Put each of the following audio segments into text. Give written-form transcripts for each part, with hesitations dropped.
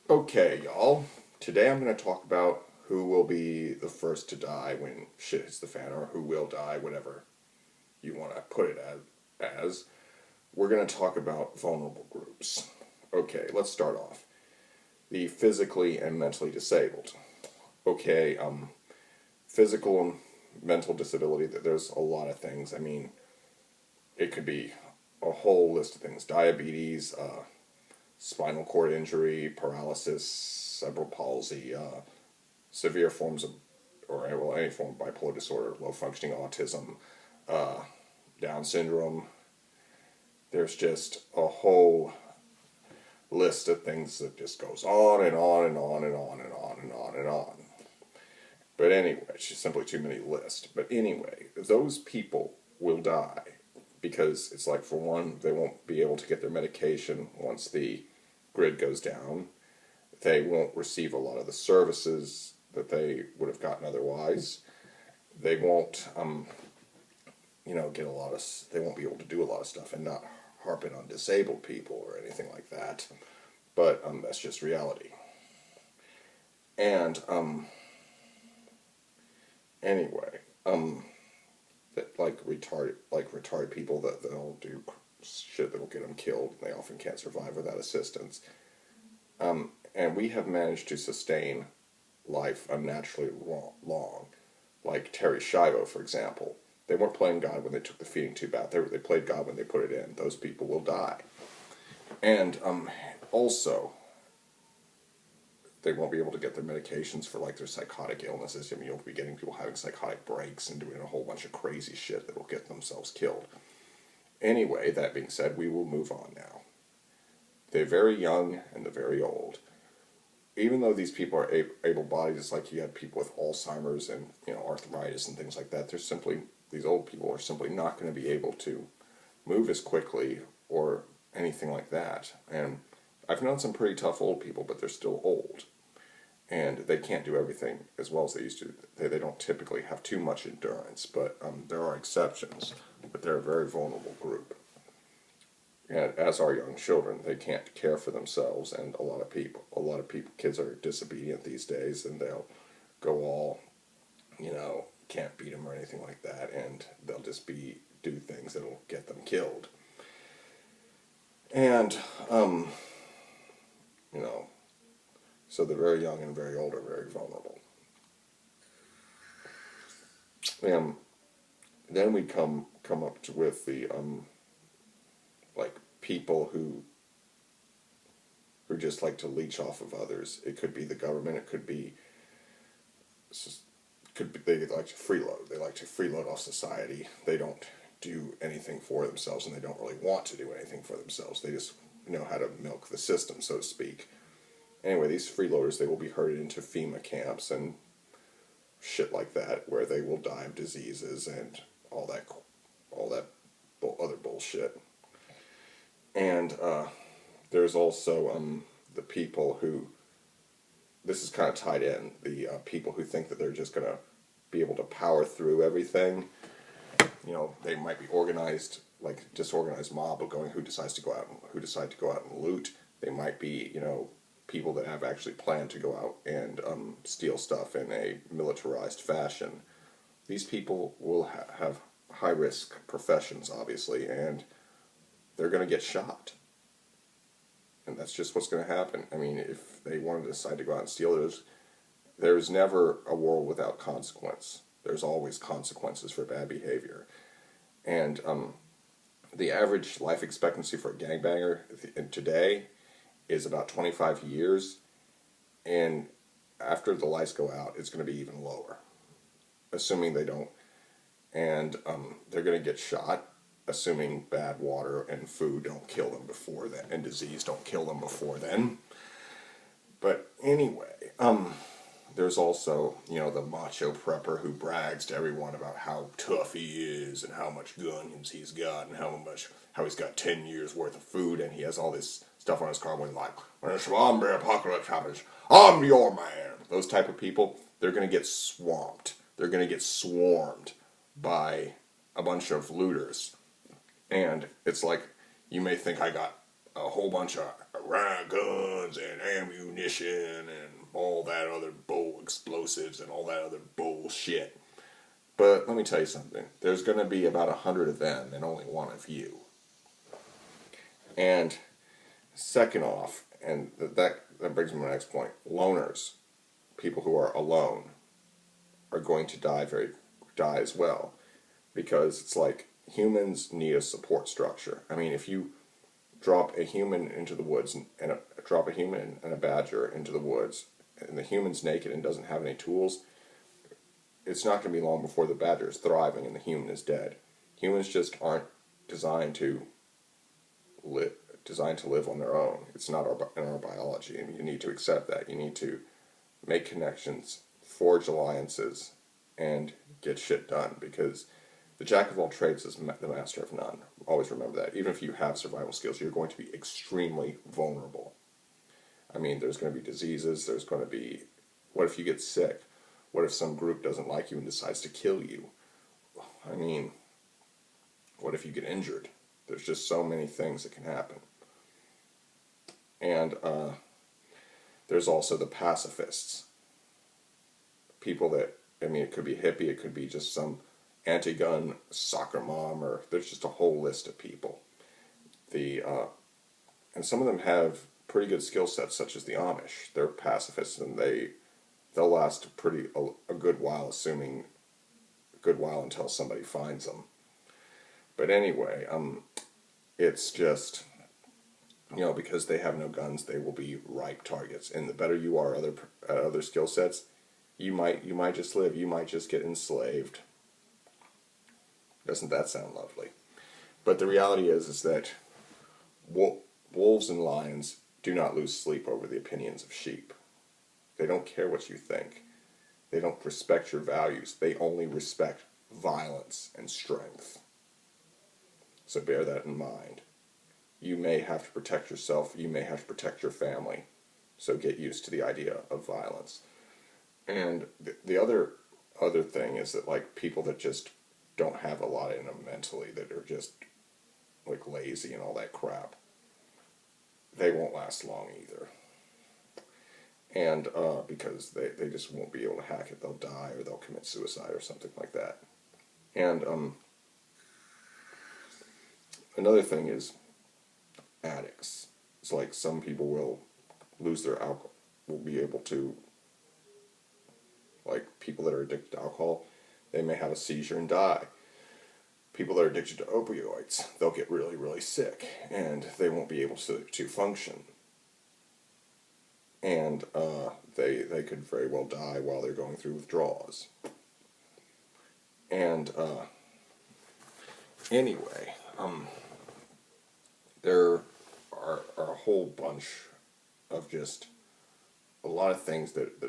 Okay, y'all. Today I'm going to talk about who will be the first to die when shit hits the fan, or who will die, whatever you want to put it as. We're going to talk about vulnerable groups. Okay, let's start off. The physically and mentally disabled. Okay, physical and mental disability, there's a lot of things. I mean, it could be a whole list of things. Diabetes, spinal cord injury, paralysis, cerebral palsy, severe forms of, or well, any form of bipolar disorder, low functioning autism, uh, Down syndrome. There's just a whole list of things that just goes on and on and on and on and on and on and on. But anyway, it's just simply too many lists. But anyway, those people will die because it's like, for one, they won't be able to get their medication once the grid goes down. They won't receive a lot of the services that they would have gotten otherwise. They won't, get a lot of. They won't be able to do a lot of stuff, and not harping on disabled people or anything like that. But that's just reality. And anyway, that like retarded people, that they'll do shit that'll get them killed, and they often can't survive without assistance. And we have managed to sustain life unnaturally long. Like Terry Schiavo, for example. They weren't playing God when they took the feeding tube out. They played God when they put it in. Those people will die. And also, they won't be able to get their medications for like their psychotic illnesses. I mean, you'll be getting people having psychotic breaks and doing a whole bunch of crazy shit that will get themselves killed. Anyway, that being said, we will move on now. They're very young and they're very old. Even though these people are able-bodied, it's like you had people with Alzheimer's and arthritis and things like that. These old people are simply not going to be able to move as quickly or anything like that. And I've known some pretty tough old people, but they're still old, and they can't do everything as well as they used to. They don't typically have too much endurance, but there are exceptions. But they're a very vulnerable group. And as are young children, they can't care for themselves, and a lot of people, kids are disobedient these days, and they'll go all, can't beat them or anything like that, and they'll just do things that'll get them killed. And, so the very young and very old are very vulnerable. And then we come up with the, like, people who just like to leech off of others. It could be the government. It could be they like to freeload. They like to freeload off society. They don't do anything for themselves, and they don't really want to do anything for themselves. They just know how to milk the system, so to speak. Anyway, these freeloaders, they will be herded into FEMA camps and shit like that, where they will die of diseases and all that other bullshit. And there's also the people who, this is kind of tied in, the people who think that they're just going to be able to power through everything. They might be organized, like disorganized mob of who decide to go out and loot. They might be, people that have actually planned to go out and steal stuff in a militarized fashion. These people will have high-risk professions, obviously, and they're going to get shot. And that's just what's going to happen. I mean, if they want to decide to go out and steal, there's never a world without consequence. There's always consequences for bad behavior. And the average life expectancy for a gangbanger today is about 25 years. And after the lights go out, it's going to be even lower, assuming they don't. And they're going to get shot, assuming bad water and food don't kill them before then, and disease don't kill them before then. But anyway, there's also, the macho prepper who brags to everyone about how tough he is and how much guns he's got and how he's got 10 years worth of food, and he has all this stuff on his car when a zombie apocalypse happens, I'm your man. Those type of people, they're going to get swamped. They're going to get swarmed by a bunch of looters. And it's like, you may think I got a whole bunch of riot guns and ammunition and all that other explosives and all that other bullshit. But let me tell you something. There's going to be about 100 of them and only one of you. And second off, and that brings me to my next point, loners, people who are alone, are going to die as well, because it's like humans need a support structure. I mean, if you drop a human into the woods and drop a human and a badger into the woods, and the human's naked and doesn't have any tools, it's not going to be long before the badger is thriving and the human is dead. Humans just aren't designed to live on their own. It's not in our biology, and you need to accept that. You need to make connections, forge alliances, and get shit done, because the jack of all trades is the master of none. Always remember that. Even if you have survival skills, you're going to be extremely vulnerable. I mean, there's going to be diseases, there's going to be... What if you get sick? What if some group doesn't like you and decides to kill you? I mean, what if you get injured? There's just so many things that can happen. And there's also the pacifists. People that, I mean, it could be hippie, it could be just some anti-gun soccer mom, or there's just a whole list of people. And some of them have pretty good skill sets, such as the Amish. They're pacifists, and they'll last a good while, until somebody finds them. But anyway, it's just, because they have no guns, they will be ripe targets. And the better you are at other skill sets, you might just live. You might just get enslaved. Doesn't that sound lovely? But the reality is that wolves and lions do not lose sleep over the opinions of sheep. They don't care what you think. They don't respect your values. They only respect violence and strength. So bear that in mind. You may have to protect yourself. You may have to protect your family. So get used to the idea of violence. And the other thing is that, like, people that just don't have a lot in them mentally, that are just like lazy and all that crap, they won't last long either. And because they just won't be able to hack it. They'll die, or they'll commit suicide or something like that. And another thing is addicts. It's like some people will lose their alcohol, will be able to, like people that are addicted to alcohol, they may have a seizure and die. People that are addicted to opioids, they'll get really, really sick, and they won't be able to function. And they could very well die while they're going through withdrawals. And anyway, there are a whole bunch of just a lot of things that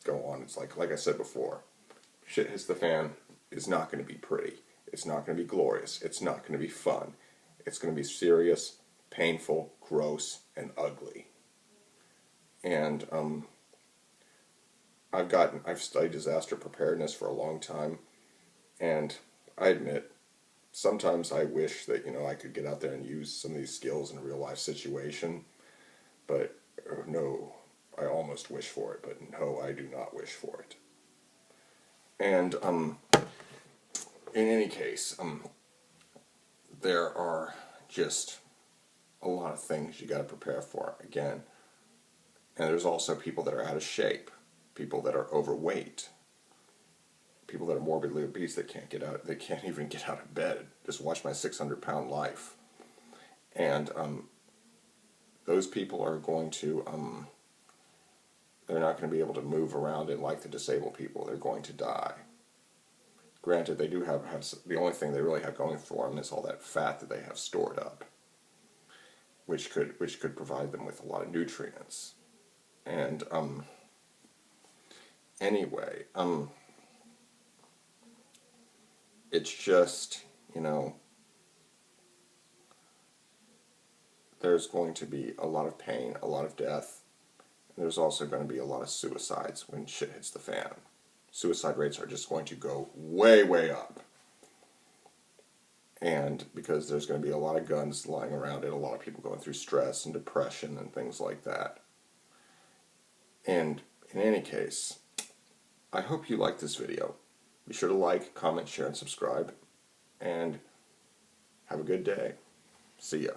go on. It's like I said before, shit hits the fan is not going to be pretty. It's not going to be glorious. It's not going to be fun. It's going to be serious, painful, gross, and ugly. And I've studied disaster preparedness for a long time, and I admit, sometimes I wish that, I could get out there and use some of these skills in a real life situation, but no, I almost wish for it, but no, I do not wish for it. And in any case, there are just a lot of things you got to prepare for, again. And there's also people that are out of shape, people that are overweight, people that are morbidly obese that they can't even get out of bed. Just watch my 600-pound life. And those people are going to, they're not going to be able to move around and like the disabled people. They're going to die. Granted, they do have the only thing they really have going for them is all that fat that they have stored up, which could provide them with a lot of nutrients. And anyway, it's just, there's going to be a lot of pain, a lot of death, and there's also going to be a lot of suicides when shit hits the fan. Suicide rates are just going to go way, way up. And because there's going to be a lot of guns lying around and a lot of people going through stress and depression and things like that. And in any case, I hope you like this video. Be sure to like, comment, share, and subscribe. And have a good day. See ya.